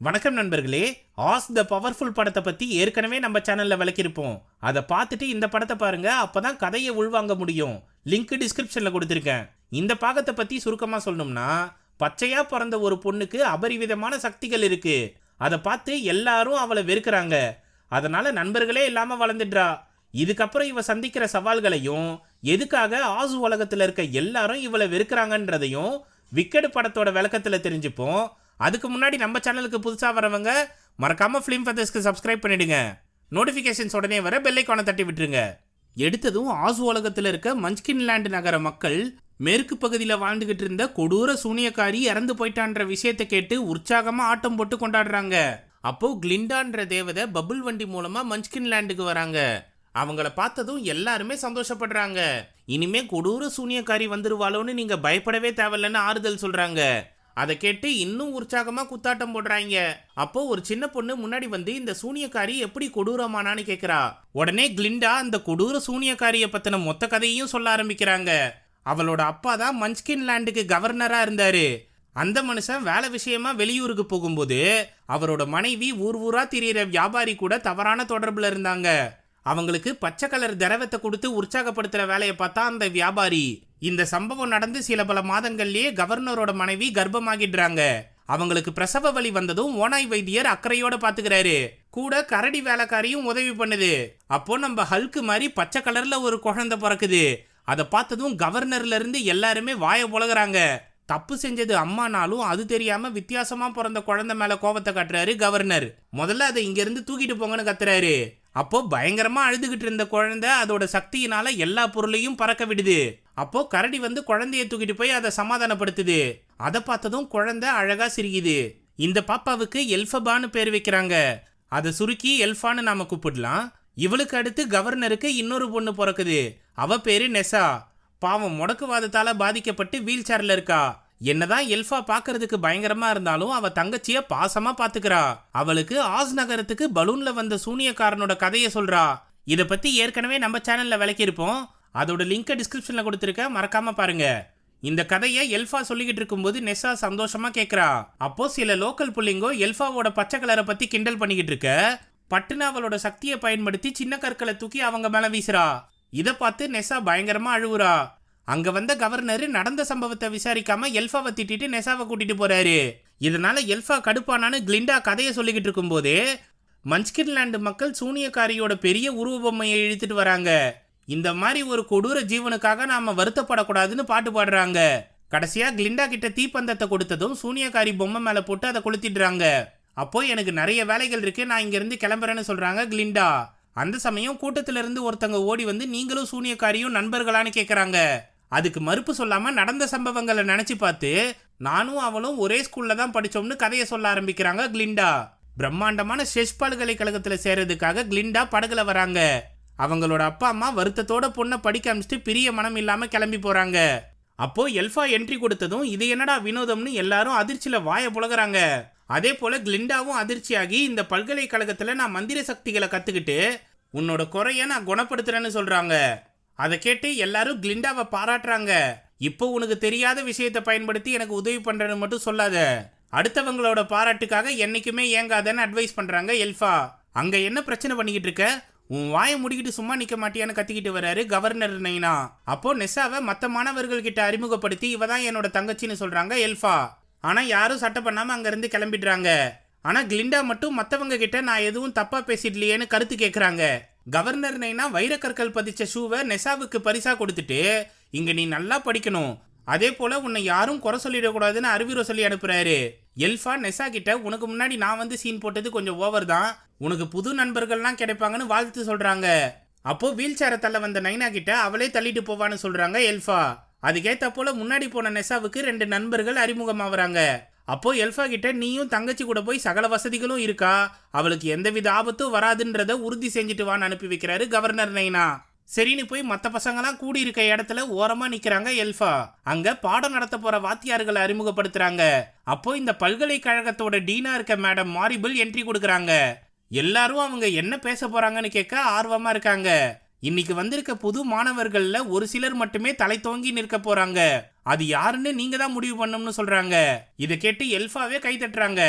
வணக்கம் நண்பர்களே. ஆஸ் த பவர்ஃபுல் படத்தை பத்தி ஏற்கனவே நம்ம சேனல்ல விளக்கியிருப்போம். அதை பார்த்துட்டு இந்த படத்தை பாருங்க, அப்பதான் கதையை உள்வாங்க முடியும். லிங்க் டிஸ்கிரிப்ஷன்ல கொடுத்திருக்கேன். இந்த பாகத்தை பத்தி சுருக்கமா சொல்லணும்னா, பச்சையா பிறந்த ஒரு பொண்ணுக்கு அபரிவிதமான சக்திகள் இருக்கு. அதை பார்த்து எல்லாரும் அவளை வெறுக்கிறாங்க. அதனால நண்பர்களே இல்லாம வளர்ந்துடுறா. இதுக்கப்புறம் இவ சந்திக்கிற சவால்களையும், எதுக்காக ஆசு உலகத்துல இருக்க எல்லாரும் இவளை வெறுக்கிறாங்கன்றதையும் விக்கெட் படத்தோட விளக்கத்துல தெரிஞ்சுப்போம். அதுக்கு முன்னாடி நம்ம சேனலுக்கு புதுசா வரவங்க மறக்காம ஃபிலிம் ஃபெதர்ஸ்க்கு சப்ஸ்கிரைப் பண்ணிடுங்க. நோட்டிஃபிகேஷன்ஸ் உடனே வர பெல் ஐகானை தட்டி விட்டுருங்க. எடுத்ததும் ஆசு உலகத்தில் இருக்க மஞ்ச்கின்லேண்ட் நகர மக்கள் மேற்கு பகுதியில் வாழ்ந்துகிட்டு இருந்த கொடூர சூனியக்காரி இறந்து போயிட்டான்ற விஷயத்தை கேட்டு உற்சாகமா ஆட்டம் போட்டு கொண்டாடுறாங்க. அப்போ கிளிண்டான்ற தேவதை பபுள் வண்டி மூலமா மஞ்ச்கின்லேண்டுக்கு வராங்க. அவங்கள பார்த்ததும் எல்லாருமே சந்தோஷப்படுறாங்க. இனிமே கொடூர சூனியக்காரி வந்துருவாளோன்னு நீங்க பயப்படவே தேவையில்லைன்னு ஆறுதல் சொல்றாங்க. அதை கேட்டு இன்னும் உற்சாகமா குத்தாட்டம் போடுறாங்க. அப்போ ஒரு சின்ன பொண்ணு முன்னாடி வந்து இந்த சூனியக்காரி எப்படி கொடூரமானான்னு கேக்குறா. உடனே கிளிண்டா அந்த கொடூர சூனியக்காரிய பத்தின மொத்த கதையும் சொல்ல ஆரம்பிக்கிறாங்க. அவளோட அப்பா தான் மஞ்ச்கின்லேண்டுக்கு கவர்னரா இருந்தாரு. அந்த மனுஷன் வேலை விஷயமா வெளியூருக்கு போகும்போது அவரோட மனைவி ஊர் ஊரா திரியிற வியாபாரி கூட தவறான தொடர்புல இருந்தாங்க. அவங்களுக்கு பச்சை கலர் திரவத்தை கொடுத்து உற்சாகப்படுத்துற வேலையை பார்த்தா அந்த வியாபாரி. இந்த சம்பவம் நடந்து சில பல மாதங்கள்லயே கவர்னரோட மனைவி கர்ப்பமாகிடுறாங்க. அவங்களுக்கு பிரசவ வலி வந்ததும் ஓனாய் வைத்தியர் அக்கறையோட பாத்துக்கிறாரு. கூட கரடி வேலைக்காரியும் உதவி பண்ணுது. அப்போ நம்ம ஹல்க்கு மாதிரி பச்சை கலர்ல ஒரு குழந்தை பிறக்குது. அதை பார்த்ததும் கவர்னர்ல இருந்து எல்லாருமே வாய புலகுறாங்க. தப்பு செஞ்சது அம்மானாலும் அது தெரியாம வித்தியாசமா பிறந்த குழந்தை மேல கோபத்தை காட்டுறாரு கவர்னர். முதல்ல அதை இங்க இருந்து தூக்கிட்டு போங்கன்னு கத்துறாரு. அப்போ பயங்கரமா அழுதுகிட்டு இருந்த குழந்தை அதோட சக்தியினால எல்லா பொருளையும் பறக்க விடுது. அப்போ கரடி வந்து குழந்தைய தூக்கிட்டு போய் அதை சமாதானப்படுத்துது. அதை பார்த்ததும் குழந்தை அழகா சிரிக்குது. இந்த பாப்பாவுக்கு எல்ஃபபான்னு பேர் வைக்கிறாங்க. அதை சுருக்கி எல்ஃபான்னு நாம கூப்பிடலாம். இவளுக்கு அடுத்து கவர்னருக்கு இன்னொரு பொண்ணு பிறக்குது. அவ பேரு நெசா. பாவம் முடக்குவாதத்தால பாதிக்கப்பட்டு வீல் சேர்ல இருக்கா. என்னதான் எல்ஃபா பாக்குறதுக்கு பயங்கரமா இருந்தாலும் அவ தங்கச்சிய பாசமா பாத்துக்கிறா. அவளுக்கு ஆஸ் நகரத்துக்கு பலூன்ல வந்த சூனியக்காரனோட கதையை சொல்றா. இத பத்தி ஏற்கனவே நம்ம சேனல்ல விளக்கியிருப்போம். அதோட லிங்கை டிஸ்கிரிப்ஷன்ல கொடுத்துருக்க, மறக்காம பாருங்க. இந்த கதையை எல்ஃபா சொல்லிக்கிட்டு இருக்கும்போது நெசா சந்தோஷமா கேக்குறா. அப்போ சில லோக்கல் புள்ளிங்கோ எல்ஃபாவோட பச்சை கலரை பத்தி கிண்டல் பண்ணிக்கிட்டு இருக்க. பட்டுன்னு அவளோட சக்தியை பயன்படுத்தி சின்ன கற்களை தூக்கி அவங்க மேல வீசுறா. இதை பார்த்து நெசா பயங்கரமா அழுவுறா. அங்க வந்த கவர்னர் நடந்த சம்பவத்தை விசாரிக்காம எல்ஃபாவை திட்டிட்டு நெசாவை கூட்டிட்டு போறாரு. இதனால எல்ஃபா கடுப்பானான்னு கிளிண்டா கதையை சொல்லிக்கிட்டு இருக்கும் போதே மஞ்ச்கின்லேண்ட் மக்கள் சூனியக்காரியோட பெரிய உருவ பொம்மையை இழுத்துட்டு வராங்க. இந்த மாதிரி ஒரு கொடூர ஜீவனுக்காக நாம வருத்தப்படக்கூடாதுன்னு பாட்டு பாடுறாங்க. கடைசியா கிளிண்டா கிட்ட தீப்பந்தத்தை கொடுத்ததும் சூனியக்காரி பொம்மை மேல போட்டு அதை கொளுத்திடுறாங்க. அப்போ எனக்கு நிறைய வேலைகள் இருக்கு, நான் இங்க இருந்து கிளம்புறேன்னு சொல்றாங்க கிளிண்டா. அந்த சமயம் கூட்டத்தில இருந்து ஒருத்தங்க ஓடி வந்து நீங்களும் சூனியக்காரியும் நண்பர்களான்னு கேக்குறாங்க. அதுக்கு மறுப்பு சொல்லாம நடந்த சம்பவங்களை நினைச்சு பார்த்து நானும் அவளும் ஒரே ஸ்கூல்ல தான் படிச்சோம்னு கதையை சொல்ல ஆரம்பிக்கிறாங்க கிளிண்டா. பிரம்மாண்டமான செஸ் பல்கலைக்கழகத்துல சேர்றதுக்காக கிளிண்டா படகுல வராங்க. அவங்களோட அப்பா அம்மா வருத்தத்தோட பொண்ணை படிக்க அனுப்பிச்சிட்டு பிரிய மனம் இல்லாம கிளம்பி போறாங்க. அப்போ எல்ஃபா என்ட்ரி கொடுத்ததும் இது என்னடா வினோதம்னு எல்லாரும் அதிர்ச்சியில வாய புலகுறாங்க. அதே போல கிளிண்டாவும் அதிர்ச்சியாகி இந்த பல்கலைக்கழகத்துல நான் மந்திர சக்திகளை கத்துக்கிட்டு உன்னோட குறைய நான் குணப்படுத்துறேன்னு சொல்றாங்க. அதை கேட்டு எல்லாரும் கிளிண்டாவை பாராட்டுறாங்க. இப்போ உனக்கு தெரியாத விஷயத்தை பயன்படுத்தி எனக்கு உதவி பண்றேன்னு மட்டும் சொல்லாத, அடுத்தவங்களோட பாராட்டுக்காக என்னைக்குமே ஏங்காதன்னு அட்வைஸ் பண்றாங்க எல்ஃபா. அங்க என்ன பிரச்சனை பண்ணிக்கிட்டு இருக்க, உன் வாயை முடிக்கிட்டு சும்மா நிக்க மாட்டியான்னு கத்திக்கிட்டு வர்றாரு கவர்னர் நைனா. அப்போ நெசாவை மற்ற மாணவர்கள் கிட்ட அறிமுகப்படுத்தி இவதான் என்னோட தங்கச்சின்னு சொல்றாங்க எல்ஃபா. ஆனா யாரும் சட்டை பண்ணாம அங்க இருந்து கிளம்பிடுறாங்க. ஆனா கிளிண்டா மட்டும் மத்தவங்க கிட்ட நான் எதுவும் தப்பா பேசிடலையேன்னு கருத்து கேட்கறாங்க. கவர்னர் நைனா வைரக்கற்கள் பதிச்ச ஷூவை நெசாவுக்கு பரிசா கொடுத்துட்டு இங்க நீ நல்லா படிக்கணும், அதே போல உன்னை யாரும் குறை சொல்லிடக்கூடாதுன்னு அறிவுரை சொல்லி அனுப்புறாரு. எல்ஃபா நெசா கிட்ட உனக்கு முன்னாடி நான் வந்து சீன் போட்டது கொஞ்சம் ஓவர் தான், உனக்கு புது நண்பர்கள்லாம் கிடைப்பாங்கன்னு வாழ்த்து சொல்றாங்க. அப்போ வீல் சேரை தள்ள வந்த நைனா கிட்ட அவளே தள்ளிட்டு போவான்னு சொல்றாங்க எல்ஃபா. அதுக்கேத்த போல முன்னாடி போன நெசாவுக்கு 2 நண்பர்கள் அறிமுகமாகறாங்க. அப்போ எல்ஃபா கிட்ட நீயும் தங்கச்சி கூட போய் சகல வசதிகளும் இருக்கா, அவளுக்கு எந்தவித ஆபத்தும் வராதுன்றத உறுதி செஞ்சுட்டு வான்னு அனுப்பி வைக்கிறாரு கவர்னர் நைனா. சரின்னு போய் மற்ற பசங்களாம் கூடி இருக்க இடத்துல ஓரமா நிக்கிறாங்க எல்ஃபா. அங்க பாடம் நடத்த போற வாத்தியார்களை அறிமுகப்படுத்துறாங்க. அப்போ இந்த பல்கலைக்கழகத்தோட டீனா இருக்க மேடம் மாரிபிள் என்ட்ரி கொடுக்கறாங்க. எல்லாரும் அவங்க என்ன பேச போறாங்கன்னு கேட்க ஆர்வமா இருக்காங்க. இன்னைக்கு வந்திருக்க புது மாணவர்கள்ல ஒரு சிலர் மட்டுமே தலை தோங்கி நிற்க போறாங்க. அது யாருன்னு நீங்க தான் முடிவு பண்ணணும்னு சொல்றாங்க. இதை கேட்டு எல்ஃபாவே கை தட்டுறாங்க.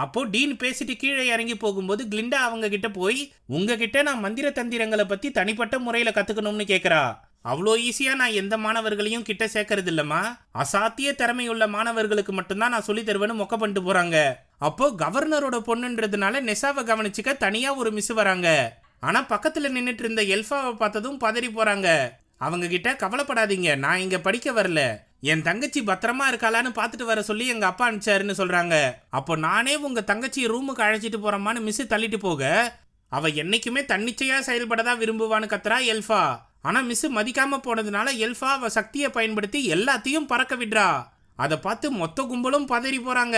அப்போ டீன் பேசிட்டு கீழே இறங்கி போகும்போது கிளிண்டா அவங்க கிட்ட போய் உங்ககிட்ட நான் மந்திர தந்திரங்களை பத்தி தனிப்பட்ட முறையில கத்துக்கணும்னு கேக்குறா. அவ்வளோ ஈஸியா நான் எந்த மாணவர்களையும் கிட்ட சேர்க்கறது இல்லம்மா, அசாத்திய திறமையுள்ள மாணவர்களுக்கு மட்டும்தான் நான் சொல்லி தருவேன்னு மொக்க பண்ணிட்டு போறாங்க. அப்போ கவர்னரோட பொண்ணுன்றதுனால நெசாவை கவனிச்சுக்க தனியா ஒரு மிஸ் வராங்க. ஆனா பக்கத்துல நின்னுட்டு இருந்த எல்ஃபாவை பார்த்ததும் பதறி போறாங்க. அவங்க கிட்ட கவலைப்படாதீங்க, நான் இங்க படிக்க வரல, என் தங்கச்சி பத்திரமா இருக்காளான்னு பார்த்துட்டு வர சொல்லி எங்க அப்பா அனுப்பிச்சாருன்னு சொல்றாங்க. அப்போ நானே உங்க தங்கச்சி ரூமுக்கு அழைச்சிட்டு போறமான்னு மிஸ் தள்ளிட்டு போக அவ என்னைக்குமே தன்னிச்சையா செயல்படதான் விரும்புவான்னு கத்துறா எல்ஃபா. ஆனா மிஸ் மதிக்காம போனதுனால எல்ஃபா அவ சக்தியை பயன்படுத்தி எல்லாத்தையும் பறக்க விடுறா. அதை பார்த்து மொத்த கும்பலும் பதறி போறாங்க.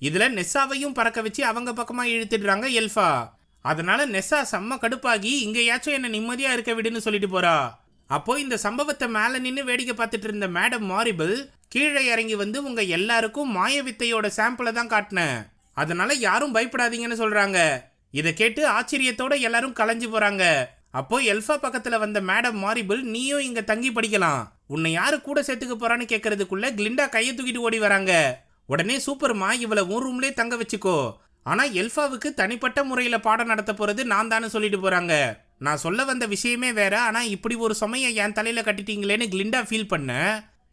இதுல நெஸ்ஸாவையும் பறக்க வச்சு அவங்க பக்கமா இழுத்துடுறாங்க எல்ஃபா. அதனால நெஸ்ஸா செம்ம கடுப்பாகி இங்கேயாச்சும் என்ன நிம்மதியா இருக்க விடுன்னு சொல்லிட்டு போறா. அப்போ இந்த சம்பவத்தை மேல நின்று வேடிக்கை பார்த்துட்டு இருந்த மேடம் மாரிபிள் கீழே இறங்கி வந்து உங்க எல்லாருக்கும் மாய வித்தையோட சாம்பிளை தான் காட்டினேன், அதனால யாரும் பயப்படாதீங்கன்னு சொல்றாங்க. இதை கேட்டு ஆச்சரியத்தோட எல்லாரும் கலைஞ்சு போறாங்க. அப்போ எல்ஃபா பக்கத்துல வந்த மேடம் மாரிபிள் நீயும் இங்க தங்கி படிக்கலாம், உன்னை யாரு கூட சேர்த்துக்க போறான்னு கேட்கறதுக்குள்ள கிளிண்டா கையை தூக்கிட்டு ஓடி வராங்க. உடனே சூப்பர்மா, இவளை உன் ரூம்லயே தங்க வச்சுக்கோ, ஆனா எல்ஃபாவுக்கு தனிப்பட்ட முறையில பாடம் நடத்த போறது நான் தானே சொல்லிட்டு போறாங்க. நான் சொல்ல வந்த விஷயமே வேற, ஆனா இப்படி ஒரு சமய என் தலையில கட்டிட்டீங்களேன்னு கிளிண்டா ஃபீல் பண்ண.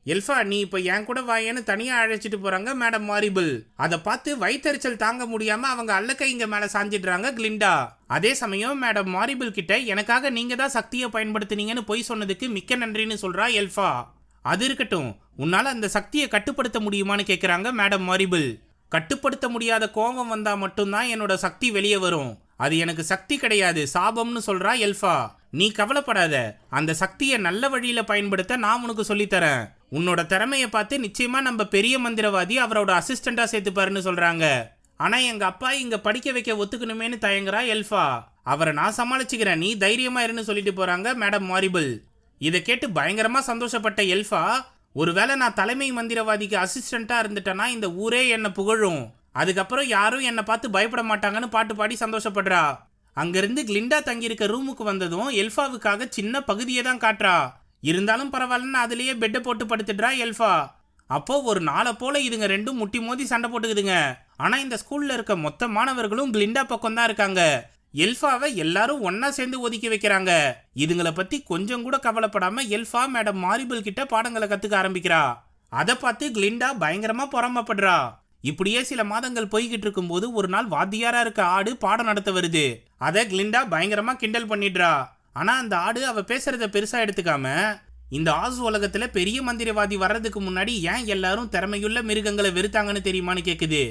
எல்ஃபா நீ இப்ப என் கூட வாயேன்னு தனியா அழைச்சிட்டு போறாங்க மேடம் மாரிபிள். அதை பார்த்து வயிற்றுச்சல் தாங்க முடியாம அவங்க அல்லக்கை இங்க மேல சாஞ்சிடுறாங்க கிளிண்டா. அதே சமயம் மேடம் மாரிபிள் கிட்ட எனக்காக நீங்க தான் சக்தியை பயன்படுத்தினீங்கன்னு பொய் சொன்னதுக்கு மிக்க நன்றின்னு சொல்றா எல்ஃபா. அது இருக்கட்டும், உன்னால அந்த சக்தியை கட்டுப்படுத்த முடியுமான்னு கேக்குறாங்க மேடம் மாரிபிள். கட்டுப்படுத்த முடியாத கோபம் வந்தா மட்டும்தான் என்னோட சக்தி வெளியே வரும், அது எனக்கு சக்தி கிடையாது, சாபம்னு சொல்றா எல்ஃபா. நீ கவலைப்படாத, அந்த சக்தியை நல்ல வழியில பயன்படுத்த நான் உனக்கு சொல்லித்தரேன், உன்னோட திறமையை பார்த்து நிச்சயமா நம்ம பெரிய மந்திரவாதி அவரோட அசிஸ்டண்டா சேர்த்துப்பாருன்னு சொல்றாங்க. ஆனா எங்க அப்பா இங்க படிக்க வைக்க ஒத்துக்கணுமேனு தயங்குறா எல்ஃபா. அவரை நான் சமாளிச்சுக்கிறேன், நீ தைரியமா இருன்னு சொல்லிட்டு போறாங்க மேடம் மாரிபிள். இதை கேட்டு பயங்கரமா சந்தோஷப்பட்ட எல்ஃபா, ஒருவேளை நான் தலைமை மந்திரவாதிக்கு அசிஸ்டண்டா இருந்துட்டேன்னா இந்த ஊரே என்ன புகழும், அதுக்கப்புறம் யாரும் என்னை பார்த்து பயப்பட மாட்டாங்கன்னு பாட்டு பாடி சந்தோஷப்படுறா. அங்கிருந்து கிளிண்டா தங்கியிருக்க ரூமுக்கு வந்ததும் எல்ஃபாவுக்காக சின்ன பகுதியை தான் காட்டுறா. இருந்தாலும் பரவாயில்லன்னு அதுலயே பெட்டை போட்டு படுத்துடுறா எல்ஃபா. அப்போ ஒரு நாளை போல இதுங்க ரெண்டும் முட்டி மோதி சண்டை போட்டுக்குதுங்க. ஆனா இந்த ஸ்கூல்ல இருக்க மொத்த மாணவர்களும் கிளிண்டா பக்கம் தான் இருக்காங்க. எல்ஃபாவை எல்லாரும் ஒன்னா சேர்ந்து ஒதுக்கி வைக்கிறாங்க. இதுங்களை பத்தி கொஞ்சம் கூட கவலைப்படாம எல்ஃபா மேடம் மாரிபிள் கிட்ட பாடங்களை கத்துக்க ஆரம்பிக்கிறா. அதை பார்த்து கிளிண்டா பயங்கரமா பொறாமப்படுறா. இப்படியே சில மாதங்கள் போய்கிட்டு இருக்கும்போது ஒரு நாள் வாத்தியாரா இருக்க ஆடு பாடம் நடத்த வருது. அதை கிளிண்டா பயங்கரமா கிண்டல் பண்ணிடுறா. ஆனா அந்த ஆடு அவ பேசுறத பெருசா எடுத்துக்காம இந்த ஆஸ் உலகத்துல பெரிய மந்திரவாதி வர்றதுக்கு முன்னாடி ஏன் எல்லாரும் திறமையுள்ள மிருகங்களை வெறுத்தாங்கன்னு தெரியுமான்னு கேக்குது.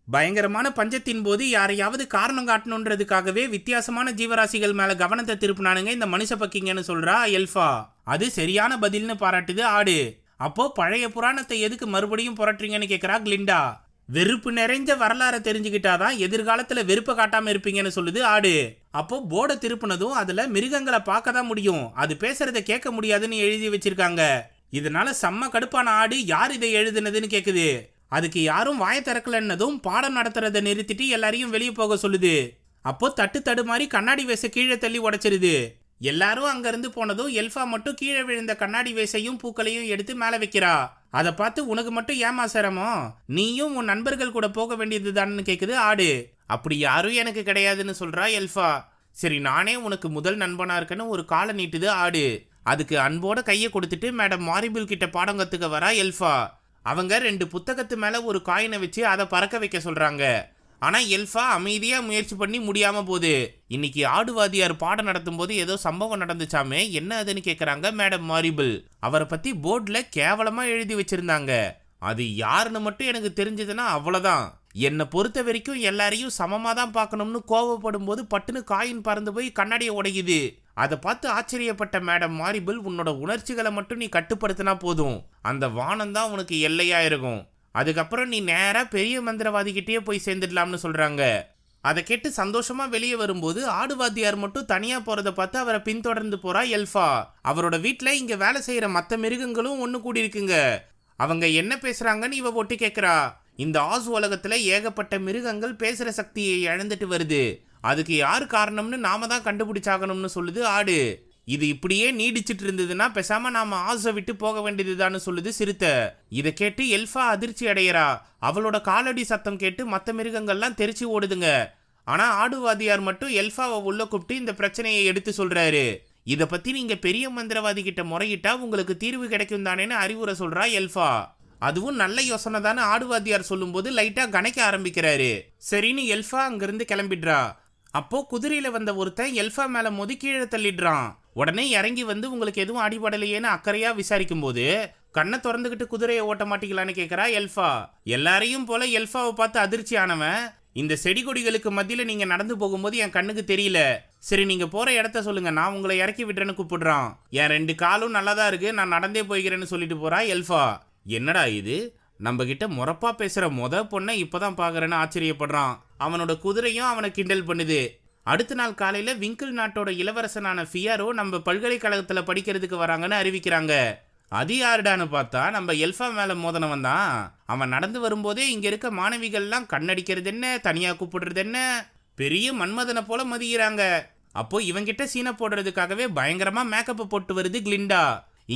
பயங்கரமான பஞ்சத்தின் போது யாரையாவது காரணம் காட்டணுன்றதுக்காகவே வித்தியாசமான ஜீவராசிகள் மேல கவனத்தை திருப்பினானுங்க இந்த மனுஷ பக்கிங்கன்னு சொல்றா எல்ஃபா. அது சரியான பதில்னு பாராட்டுது ஆடு. அப்போ பழைய புராணத்தை எதுக்கு மறுபடியும் புரட்டுறீங்கன்னு கேக்குறா கிளிண்டா. வெறுப்பு நிறைஞ்ச வரலாறை தெரிஞ்சுக்கிட்டாதான் எதிர்காலத்துல வெறுப்பை காட்டாம இருப்பீங்கன்னு சொல்லுது ஆடு. அப்போ போர்டை திருப்பினதும் அதுல மிருகங்களை பார்க்க தான் முடியும், அது பேசுறத கேட்க முடியாதுன்னு எழுதி வச்சிருக்காங்க. இதனால செம்ம கடுப்பான ஆடு யார் இதை எழுதுனதுன்னு கேக்குது. அதுக்கு யாரும் வாய திறக்கலன்னதும் பாடம் நடத்துறதை நிறுத்திட்டு எல்லாரையும் வெளியே போக சொல்லுது. அப்போ தட்டு தடுமாறி கண்ணாடி வேச கீழே தள்ளி உடைச்சிருது. எல்லாரும் அங்கிருந்து போனதும் எல்ஃபா மட்டும் கீழே விழுந்த கண்ணாடி வேசையும் பூக்களையும் எடுத்து மேல வைக்கிறா. அதை பார்த்து உனக்கு மட்டும் ஏமா சிரமம், நீயும் உன் நண்பர்கள் கூட போக வேண்டியதுதான்னு கேக்குது ஆடு. அப்படி யாரும் எனக்கு கிடையாதுன்னு சொல்றா எல்ஃபா. சரி நானே உனக்கு முதல் நண்பனா இருக்கன்னு ஒரு காலை நீட்டுது ஆடு. அதுக்கு அன்போட கையை கொடுத்துட்டு மேடம் மாரிபிள் கிட்ட பாடம் கத்துக்க வரா எல்ஃபா. அவங்க 2 புத்தகத்து மேல ஒரு காயினை வச்சு அதை பறக்க வைக்க சொல்றாங்க. ஆனா எல்ஃபா அமைதியா முயற்சி பண்ணி முடியாம போகுது. இன்னைக்கு ஆடுவாதியார் பாடம் நடத்தும் போது ஏதோ சம்பவம் நடந்துச்சாமே, என்ன அதுன்னு கேக்குறாங்க மேடம் மாரிபிள். அவரை பத்தி போர்ட்ல கேவலமா எழுதி வச்சிருந்தாங்க. அது யாருன்னு மட்டும் எனக்கு தெரிஞ்சதுன்னா அவ்வளவுதான். என்னை பொறுத்த வரைக்கும் எல்லாரையும் சமமா தான் பார்க்கணும்னு கோவப்படும் போது பட்டுன்னு காயின் பறந்து போய் கண்ணாடியை உடையுது. அதை பார்த்து ஆச்சரியப்பட்ட மேடம் மாரிபிள், உன்னோட உணர்ச்சிகளை மட்டும் நீ கட்டுப்படுத்தினா போதும், அந்த வானம் தான் உனக்கு எல்லையா இருக்கும், அதுக்கப்புறம் நீ நேரா பெரிய மந்திரவாதிகிட்டே போய் சேர்ந்துடலாம்னு சொல்றாங்க. அதை கேட்டு சந்தோஷமா வெளியே வரும்போது ஆடுவாத்தியார் மட்டும் தனியா போறதை பார்த்து அவரை பின்தொடர்ந்து போறா எல்ஃபா. அவரோட வீட்டுல இங்க வேலை செய்யற மற்ற மிருகங்களும் ஒண்ணு கூடி இருக்குங்க. அவங்க என்ன பேசுறாங்கன்னு இவ ஒட்டு கேட்கிறா. இந்த ஆஸ் உலகத்துல ஏகப்பட்ட மிருகங்கள் பேசுற சக்தியை இழந்துட்டு வருது, அதுக்கு யார் காரணம்னு நாம தான் கண்டுபிடிச்சாகணும்னு சொல்லுது ஆடு. இது இப்படியே நீடிச்சிட்டு இருந்ததுன்னா பேசாம நாம ஆசை விட்டு போக வேண்டியதுதான்னு சொல்லுது சிறுத்தை. இதை கேட்டு எல்ஃபா அதிர்ச்சி அடையறா. அவளோட காலடி சத்தம் கேட்டு மற்ற மிருகங்கள்லாம் தெரிச்சு ஓடுதுங்க. ஆனா ஆடுவாதியார் மட்டும் எல்ஃபாவை உள்ள கூப்பிட்டு இந்த பிரச்சனையை எடுத்து சொல்றாரு. இத பத்தி நீங்க பெரிய மந்திரவாதி கிட்ட முறையிட்டா உங்களுக்கு தீர்வு கிடைக்கும் தானேன்னு அறிவுரை சொல்றா எல்ஃபா. அதுவும் நல்ல யோசனை தானே ஆடுவாதியார் சொல்லும் போது லைட்டா கணக்க ஆரம்பிக்கிறாரு. சரின்னு எல்ஃபா அங்கிருந்து கிளம்பிடுறா. அப்போ குதிரையில வந்த ஒருத்தன் எல்ஃபா மேல மோதி கீழே தள்ளிடுறான். உடனே இறங்கி வந்து உங்களுக்கு எதுவும் அடிபடலையேன்னு அக்கறையா விசாரிக்கும் போது கண்ணை திறந்துகிட்டு குதிரையை ஓட்ட மாட்டீங்களான்னு கேட்கறா எல்ஃபா. எல்லாரையும் போல எல்ஃபாவை பார்த்து அதிர்ச்சி ஆனவன், இந்த செடி கொடிகளுக்கு மத்தியில நீங்க நடந்து போகும்போது என் கண்ணுக்கு தெரியல. சரி நீங்க போற இடத்த சொல்லுங்க, நான் உங்களை இறக்கி விடுறேன்னு கூப்பிடுறான். என் 2 காலும் நல்லாதான் இருக்கு, நான் நடந்தே போய்கிறேன்னு சொல்லிட்டு போறா எல்ஃபா. என்னடா இது, நம்ம கிட்ட முறப்பா பேசுற பொண்ணை இப்பதான் பாக்குறேன்னு ஆச்சரியப்படுறான். அவனோட குதிரையும் அவனை கிண்டல் பண்ணுது. அடுத்த நாள் காலையில விங்கிள் நாட்டோட இளவரசனான ஃபியாரோ நம்ம பல்கலைக்கழகத்துல படிக்கிறதுக்கு வராங்கன்னு அறிவிக்கிறாங்க. அது யாருடான்னு பார்த்தா நம்ம எல்ஃபா மேல மோதனவன் தான். அவன் நடந்து வரும்போதே இங்க இருக்க மாணவிகள்லாம் கண்ணடிக்கிறது என்ன, தனியா கூப்பிடுறது என்ன, பெரிய மன்மதனை போல மதிக்கிறாங்க. அப்போ இவங்கிட்ட சீனை போடுறதுக்காகவே பயங்கரமா மேக்கப் போட்டு வருது கிளிண்டா.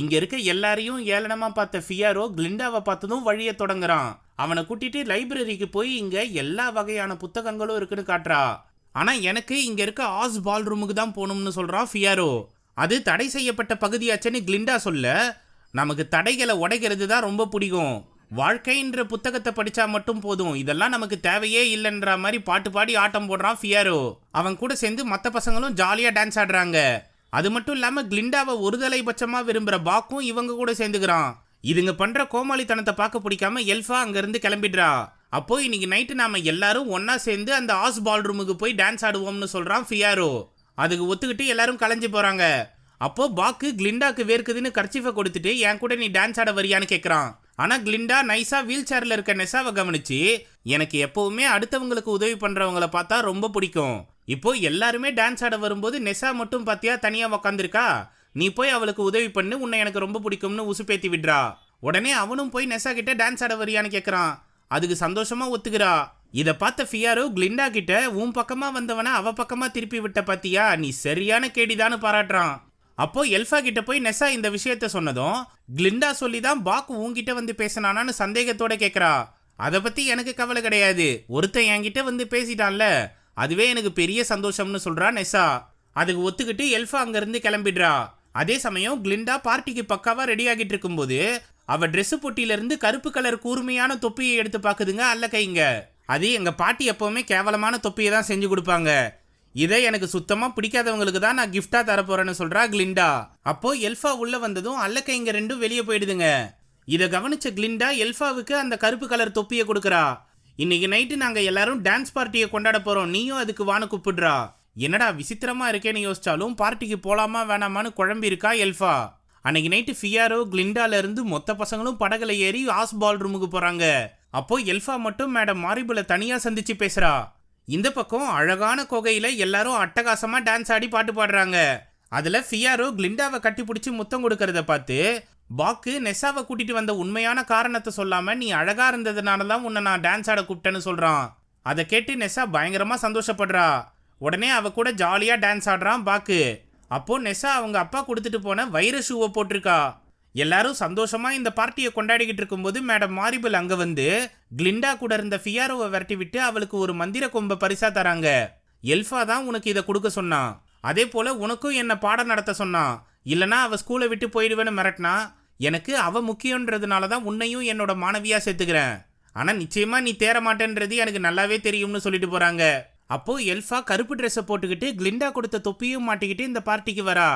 இங்க இருக்க எல்லாரையும் ஏளனமா பார்த்த ஃபியாரோ கிளிண்டாவை பார்த்ததும் வழிய தொடங்குறான். அவனை கூட்டிட்டு லைப்ரரிக்கு போய் இங்க எல்லா வகையான புத்தகங்களும் இருக்குன்னு காட்டுறா. ஆனா எனக்கு இங்க இருக்க ஆஸ் பால் ரூமுக்கு தான் போகணும்னு சொல்றான் ஃபியாரோ. அது தடை செய்யப்பட்ட பகுதியாச்சுன்னு கிளிண்டா சொல்ல, நமக்கு தடைகளை உடைக்கிறது தான் ரொம்ப பிடிக்கும், வாழ்க்கைன்ற புத்தகத்தை படிச்சா மட்டும் போதும், இதெல்லாம் நமக்கு தேவையே இல்லைன்ற மாதிரி பாட்டு பாடி ஆட்டம் போடுறான் ஃபியாரோ. அவன் கூட சேர்ந்து மற்ற பசங்களும் ஜாலியா டான்ஸ் ஆடுறாங்க. அது மட்டும் இல்லாம கிளிண்டாவை ஒருதலை பட்சமா விரும்புற பாக்கும் இவங்க கூட சேர்ந்துக்கிறான். இதுங்க பண்ற கோமாளித்தனத்தை பார்க்க பிடிக்காம எல்ஃபா அங்கிருந்து கிளம்பிடுறா. அப்போ இன்னைக்கு நைட்டு நாம எல்லாரும் ஒன்னா சேர்ந்து அந்த ஆஸ் பால் ரூமுக்கு போய் டான்ஸ் ஆடுவோம்னு சொல்றான் ஃபியாரோ. அதுக்கு ஒத்துக்கிட்டு எல்லாரும் கலைஞ்சு போறாங்க. அப்போ பாக்கு கிளிண்டாக்கு வேர்க்குதுன்னு கர்ச்சிஃபை கொடுத்துட்டு என் கூட நீ டான்ஸ் ஆட வரியான்னு கேட்கறான். ஆனா கிளிண்டா நைஸா வீல் சேர்ல இருக்க நெசாவை கவனிச்சு, எனக்கு எப்பவுமே அடுத்தவங்களுக்கு உதவி பண்றவங்கள பார்த்தா ரொம்ப பிடிக்கும், இப்போ எல்லாருமே டான்ஸ் ஆட வரும்போது நெசா மட்டும் பாத்தியா தனியா உக்காந்துருக்கா, நீ போய் அவளுக்கு உதவி பண்ணு, உன்னை எனக்கு ரொம்ப பிடிக்கும்னு உசுப்பேத்தி விடுறா. உடனே அவனும் போய் நெசா கிட்ட டான்ஸ் ஆட வரியான்னு கேட்கறான். அதுக்கு சந்தோஷமா ஒத்துக்கிறா. இத பார்த்த ஃபியாரோ கிளிண்டா கிட்ட, உன் பக்கமா வந்தவன அவ பக்கமா திருப்பி விட்ட பாத்தியா, நீ சரியான கேடிதான்னு பாராட்டுறான். அப்போ எல்ஃபா கிட்ட போய் நெசா இந்த விஷயத்த சொன்னதும், கிளிண்டா சொல்லிதான் பாக்கு உன்கிட்ட வந்து பேசினானான்னு சந்தேகத்தோட கேட்கறா. அதை பத்தி எனக்கு கவலை கிடையாது, ஒருத்தன் என்கிட்ட வந்து பேசிட்டான்ல, அதுவே எனக்கு பெரிய சந்தோஷம்னு சொல்றா நெசா. அதுக்கு ஒத்துக்கிட்டு எல்ஃபா அங்கிருந்து கிளம்பிடுறா. அதே சமயம் கிளிண்டா பார்ட்டிக்கு பக்காவா ரெடி ஆகிட்டு இருக்கும்போது அவ ட்ரெஸ் பொட்டியில இருந்து கருப்பு கலர் கூர்மையான தொப்பியை எடுத்து பாக்குதுங்க அல்ல கைங்க. அது எங்க பாட்டி எப்பவுமே கேவலமான தொப்பியை தான் செஞ்சு கொடுப்பாங்க, இதை எனக்கு சுத்தமா பிடிக்காதவங்களுக்கு தான் நான் கிஃப்டா தரப்போறேன்னு சொல்றா கிளிண்டா. அப்போ எல்ஃபா உள்ள வந்ததும் அல்லக்கைங்க ரெண்டும் வெளியே போயிடுதுங்க. இதை கவனிச்ச கிளிண்டா எல்ஃபாவுக்கு அந்த கருப்பு கலர் தொப்பியை கொடுக்கறா. இன்னைக்கு நைட்டு நாங்க எல்லாரும் டான்ஸ் பார்ட்டியை கொண்டாட போறோம், நீயும் அதுக்கு வான்னு கூப்பிடுறா. என்னடா விசித்திரமா இருக்கேன்னு யோசிச்சாலும் பார்ட்டிக்கு போலாமா வேணாமான்னு குழம்பி இருக்கா எல்ஃபா. அன்னைக்கு நைட்டு ஃபியாரோ கிளிண்டால இருந்து மொத்த பசங்களும் படகுல ஏறி ஆஸ் பால் ரூமுக்கு போறாங்க. அப்போ எல்ஃபா மட்டும் மேடம் மாரிபுல தனியா சந்திச்சு பேசுறா. இந்த பக்கம் அழகான கொகையில எல்லாரும் அட்டகாசமா டான்ஸ் ஆடி பாட்டு பாடுறாங்க. அதுல ஃபியாரோ கிளிண்டாவை கட்டி பிடிச்சி முத்தம் கொடுக்கறத பார்த்து பாக்கு நெசாவை கூட்டிட்டு வந்த உண்மையான காரணத்தை சொல்லாம, நீ அழகா இருந்ததுனாலதான் உன்னை நான் டான்ஸ் ஆட கூப்பிட்டேன்னு சொல்றான். அதை கேட்டு நெசா பயங்கரமா சந்தோஷப்படுறா. உடனே அவ கூட ஜாலியா டான்ஸ் ஆடுறான் பாக்கு. அப்போ நெசா அவங்க அப்பா கொடுத்துட்டு போன வைர ஷூவை போட்டிருக்கா. எல்லாரும் சந்தோஷமா இந்த பார்ட்டியை கொண்டாடிக்கிட்டு இருக்கும்போது மேடம் மாரிபல் அங்க வந்து கிளிண்டா கூட இருந்த ஃபியாரோவை விரட்டி விட்டு அவளுக்கு ஒரு மந்திர கொம்பை பரிசா தராங்க. எல்ஃபா தான் உனக்கு இதை கொடுக்க சொன்னான், அதே போல உனக்கும் என்ன பாடம் நடத்த சொன்னான், இல்லனா அவ ஸ்கூலை விட்டு போயிடுவேன்னு மிரட்டினா. எனக்கு அவ முக்கியன்றதுனால தான் உன்னையும் என்னோட மாணவியா சேர்த்துக்கிறேன், ஆனா நிச்சயமா நீ தேர மாட்டேன்றது எனக்கு நல்லாவே தெரியும்னு சொல்லிட்டு போறாங்க. அப்போ எல்ஃபா கருப்பு ட்ரெஸ்ஸை போட்டுக்கிட்டு கிளிண்டா கொடுத்த தொப்பியும் மாட்டிக்கிட்டு இந்த பார்ட்டிக்கு வரா.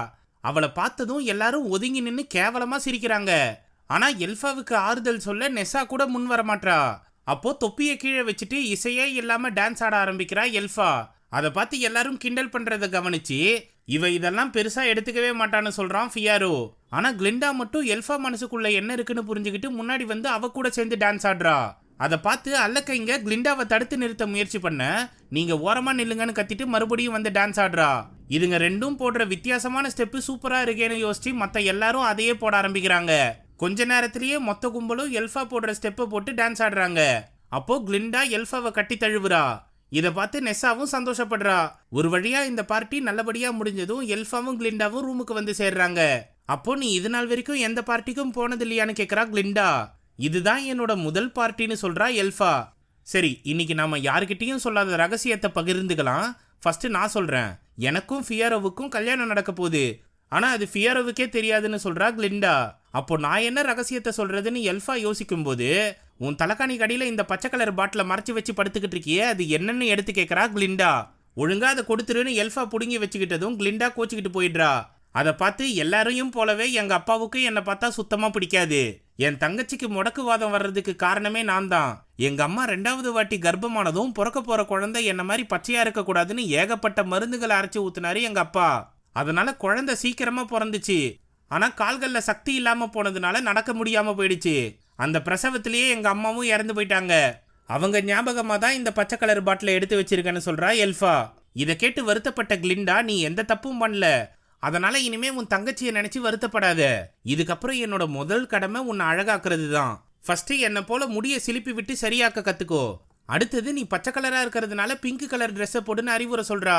அவளை பார்த்ததும் எல்லாரும் ஒதுங்கி நின்று கேவலமா சிரிக்கிறாங்க. ஆனா எல்ஃபாவுக்கு ஆறுதல் சொல்ல நெசா கூட முன் வர மாட்டா. அப்போ தொப்பியை கீழே வச்சுட்டு இசையே இல்லாம டான்ஸ் ஆட ஆரம்பிக்கிறா எல்ஃபா. அதை பார்த்து எல்லாரும் கிண்டல் பண்றதை கவனிச்சு இவ இதெல்லாம் பெருசா எடுத்துக்கவே மாட்டான்னு சொல்றான் ஃபியாரோ. ஆனா கிளிண்டா மட்டும் எல்ஃபா மனசுக்குள்ள என்ன இருக்குன்னு புரிஞ்சுக்கிட்டு முன்னாடி வந்து அவ கூட சேர்ந்து டான்ஸ் ஆடுறா. அதை பார்த்து அல்லக்கைங்க கிளிண்டாவை தடுத்து நிறுத்த முயற்சி பண்ண, நீங்க ஓரமா நில்லுங்கன்னு கத்திட்டு மறுபடியும் வந்து டான்ஸ் ஆடுறா. இதுங்க ரெண்டும் போடுற வித்தியாசமான ஸ்டெப்பு சூப்பரா இருக்கேன்னு யோசிச்சு மத்த எல்லாரும் அதையே போட ஆரம்பிக்கிறாங்க. கொஞ்ச நேரத்திலேயே மொத்த கும்பலும் எல்ஃபா போடுற ஸ்டெப்பை போட்டு டான்ஸ் ஆடுறாங்க. அப்போ கிளிண்டா எல்ஃபாவை கட்டி தழுவுறா. இத பார்த்து நெஸ்ஸாவும் சந்தோஷப்படுறா. ஒரு வழியா இந்த பார்ட்டி நல்லபடியா முடிஞ்சதும் எல்ஃபாவும் கிளிண்டாவும் ரூமுக்கு வந்து சேர்றாங்க. அப்போ நீ இது நாள் வரைக்கும் எந்த பார்ட்டிக்கும் போனது இல்லையான்னு கேக்குறா கிளிண்டா. இதுதான் என்னோட முதல் பார்ட்டின்னு சொல்றா எல்ஃபா. சரி, இன்னைக்கு நாம யாருக்கிட்டையும் சொல்லாத ரகசியத்தை பகிர்ந்துக்கலாம். ஃபர்ஸ்ட் நான் சொல்றேன். எனக்கும் ஃபியாரோவுக்கும் கல்யாணம் நடக்க போகுது. ஆனா அது ஃபியாரோவுக்கே தெரியாதுன்னு சொல்றா கிளிண்டா. அப்போ நான் என்ன ரகசியத்தை சொல்றதுன்னு எல்ஃபா யோசிக்கும் போது, உன் தலைக்காணி கடியில இந்த பச்சை கலர் பாட்டில மறைச்சு வச்சு படுத்துக்கிட்டு இருக்கியே, அது என்னன்னு எடுத்து கேட்கறா கிளிண்டா. ஒழுங்கா அதை கொடுத்துருன்னு எல்ஃபா புடுங்கி வச்சுக்கிட்டதும் கிளிண்டா கோச்சிக்கிட்டு போயிடுறா. அதை பார்த்து எல்லாரையும் போலவே எங்க அப்பாவுக்கு என்னை பார்த்தா சுத்தமா பிடிக்காது. என் தங்கச்சிக்கு முடக்குவாதம் வர்றதுக்கு காரணமே நான் தான். எங்க அம்மா 2வது வாட்டி கர்ப்பமானதும் பிறக்க போற குழந்தை என்ன மாதிரி பச்சையா இருக்க கூடாதுன்னு ஏகப்பட்ட மருந்துகளை அரைச்சு ஊத்துனாரு எங்க அப்பா. அதனால குழந்தை சீக்கிரமா பிறந்துச்சு. ஆனா கால்கள்ல சக்தி இல்லாம போனதுனால நடக்க முடியாம போயிடுச்சு. அந்த பிரசவத்திலேயே எங்க அம்மாவும் இறந்து போயிட்டாங்க. அவங்க ஞாபகமா தான் இந்த பச்சை கலர் பாட்டில எடுத்து வச்சிருக்கேன்னு சொல்றா எல்ஃபா. இதை கேட்டு வருத்தப்பட்ட கிளிண்டா, நீ எந்த தப்பும் பண்ணல, அதனால இனிமே உன் தங்கச்சியை நினைச்சு வருத்தப்படாத. இதுக்கப்புறம் என்னோட முதல் கடமை உன்னை அழகாக்குறது தான். ஃபர்ஸ்ட் என்ன போல முடிய சிலிப்பி விட்டு சரியாக்க கத்துக்கோ. அடுத்தது நீ பச்சை கலரா இருக்கிறதுனால பிங்க் கலர் ட்ரெஸ்ஸை போடுன்னு அறிவுரை சொல்றா.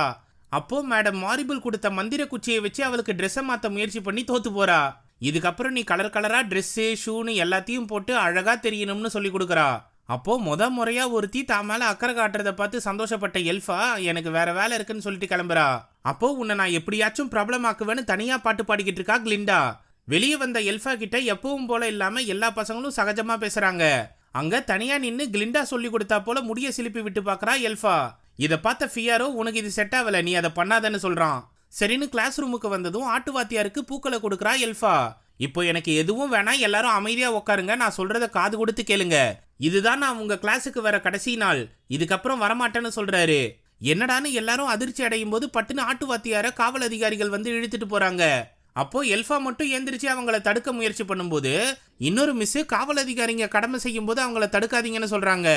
அப்போ மேடம் மாரிபிள் கொடுத்த மந்திர குச்சியை வச்சு அவளுக்கு ட்ரெஸ்ஸை மாற்ற முயற்சி பண்ணி தோத்து போறா. இதுக்கப்புறம் நீ கலர் கலரா ட்ரெஸ்ஸு ஷூன்னு எல்லாத்தையும் போட்டு அழகா தெரியணும்னு சொல்லி கொடுக்குறா. அப்போ முறையா ஒருத்தி தான் மேல அக்கறை காட்டுறத பார்த்து சந்தோஷப்பட்ட எல்ஃபா, எனக்கு வேற வேலை இருக்குன்னு சொல்லிட்டு கிளம்புறா. அப்போ உன்னை நான் எப்படியாச்சும் ப்ராப்ளம் ஆக்குவேன்னு தனியா பாட்டு பாடிக்கிட்டு இருக்கா கிளிண்டா. வெளியே வந்த எல்ஃபா கிட்ட எப்பவும் போல இல்லாம எல்லா பசங்களும் சகஜமா பேசுறாங்க. அங்க தனியா நின்னு கிளிண்டா சொல்லி கொடுத்தா போல முடிய சிலிப்பி விட்டு பாக்குறா எல்ஃபா. இதை பார்த்த ஃபியாரோ, உனக்கு இது செட் ஆகல, நீ அதை பண்ணாதன்னு சொல்றான். சரின்னு கிளாஸ் ரூமுக்கு வந்ததும் ஆட்டுவாத்தியாருக்கு பூக்களை கொடுக்குறா எல்ஃபா. இப்போ எனக்கு எதுவும் வேணாம், எல்லாரும் அமைதியா உட்காருங்க, நான் சொல்றத காது கொடுத்து கேளுங்க. இதுதான் நான் உங்க கிளாஸுக்கு வர கடைசி நாள், இதுக்கப்புறம் வரமாட்டேன்னு சொல்றாரு. என்னடான்னு எல்லாரும் அதிர்ச்சி அடையும் போது பட்டுன்னு ஆட்டுவாத்தியார காவல் அதிகாரிகள் வந்து இழுத்துட்டு போறாங்க. அப்போ எல்ஃபா மட்டும் எந்திரிச்சு அவங்கள தடுக்க முயற்சி பண்ணும்போது இன்னொரு மிஸ் காவல் அதிகாரிங்க கடமை செய்யும் போது அவங்கள தடுக்காதீங்கன்னு சொல்றாங்க.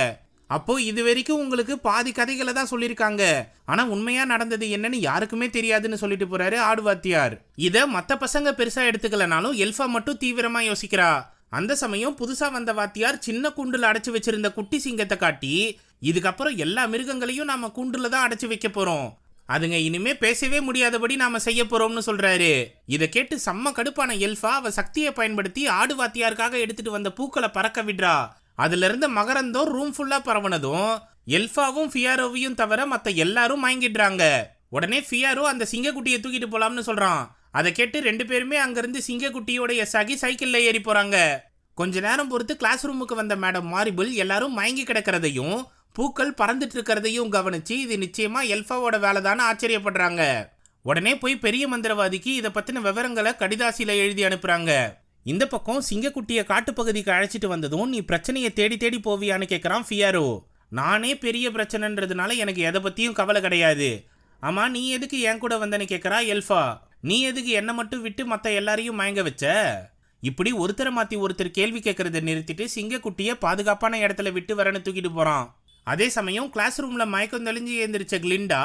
அப்போ இது வரைக்கும் உங்களுக்கு பாதி கதைகளை தான் சொல்லியிருக்காங்க, ஆனா உண்மையா நடந்தது என்னன்னு யாருக்குமே தெரியாதுன்னு சொல்லிட்டு போறாரு ஆடுவாத்தியார். இத மத்த பசங்க பெருசா எடுத்துக்கலனாலும் எல்ஃபா மட்டும் தீவிரமா யோசிக்கிறா. அந்த சமயம் புதுசா வந்த வாத்தியார் சின்ன கூண்டுல அடைச்சு வச்சிருந்த குட்டி சிங்கத்தை காட்டி, இதுக்கப்புறம் எல்லா மிருகங்களையும் நாம கூண்டுல தான் அடைச்சு வைக்க போறோம், அதுங்க இனிமே பேசவே முடியாதபடி நாம செய்ய போறோம்னு சொல்றாரு. இதை கேட்டு செம்ம கடுப்பான எல்ஃபா அவ சக்தியை பயன்படுத்தி ஆடு வாத்தியாருக்காக எடுத்துட்டு வந்த பூக்களை பறக்க விடுறா. அதுல இருந்த மகரந்தம் ரூம் ஃபுல்லா பரவனதும் எல்ஃபாவும் ஃபியாரோவையும் தவிர மத்த எல்லாரும் மயங்கிடுறாங்க. உடனே ஃபியாரோ அந்த சிங்கக்குட்டியை தூக்கிட்டு போலாம்னு சொல்றான். அதை கேட்டு 2 பேருமே அங்கிருந்து சிங்கக்குட்டியோட எஸ்ஸாகி சைக்கிள்ல ஏறி போறாங்க. கொஞ்ச நேரம் பொறுத்து கிளாஸ் ரூமுக்கு வந்த மேடம் மாரிபிள் எல்லாரும் மயங்கி கிடக்கிறதையும் பூக்கள் பறந்துட்டு இருக்கிறதையும் கவனிச்சு இது நிச்சயமா எல்ஃபாவோட வேலைதான்னு ஆச்சரியப்படுறாங்க. உடனே போய் பெரிய மந்திரவாதிக்கு இதை பத்தின விவரங்களை கடிதாசியில எழுதி அனுப்புறாங்க. இந்த பக்கம் சிங்கக்குட்டியை காட்டுப்பகுதிக்கு அழைச்சிட்டு வந்ததும் நீ பிரச்சனையை தேடி தேடி போவியான்னு கேட்குறான் ஃபியாரோ. நானே பெரிய பிரச்சனைன்றதுனால எனக்கு எதை பத்தியும் கவலை கிடையாது. ஆமா, நீ எதுக்கு என் கூட வந்தன்னு கேட்குறா எல்ஃபா. நீ எதுக்கு என்னை மட்டும் விட்டு மற்ற எல்லாரையும் மயங்க வச்ச? இப்படி ஒருத்தரை மாத்தி ஒருத்தர் கேள்வி கேட்கறத நிறுத்திட்டு சிங்கக்குட்டியை பாதுகாப்பான இடத்துல விட்டு வரன்னு தூக்கிட்டு போறான். அதே சமயம் கிளாஸ் ரூம்ல மயக்கம் தெளிஞ்சு எழுந்திரிச்ச கிளிண்டா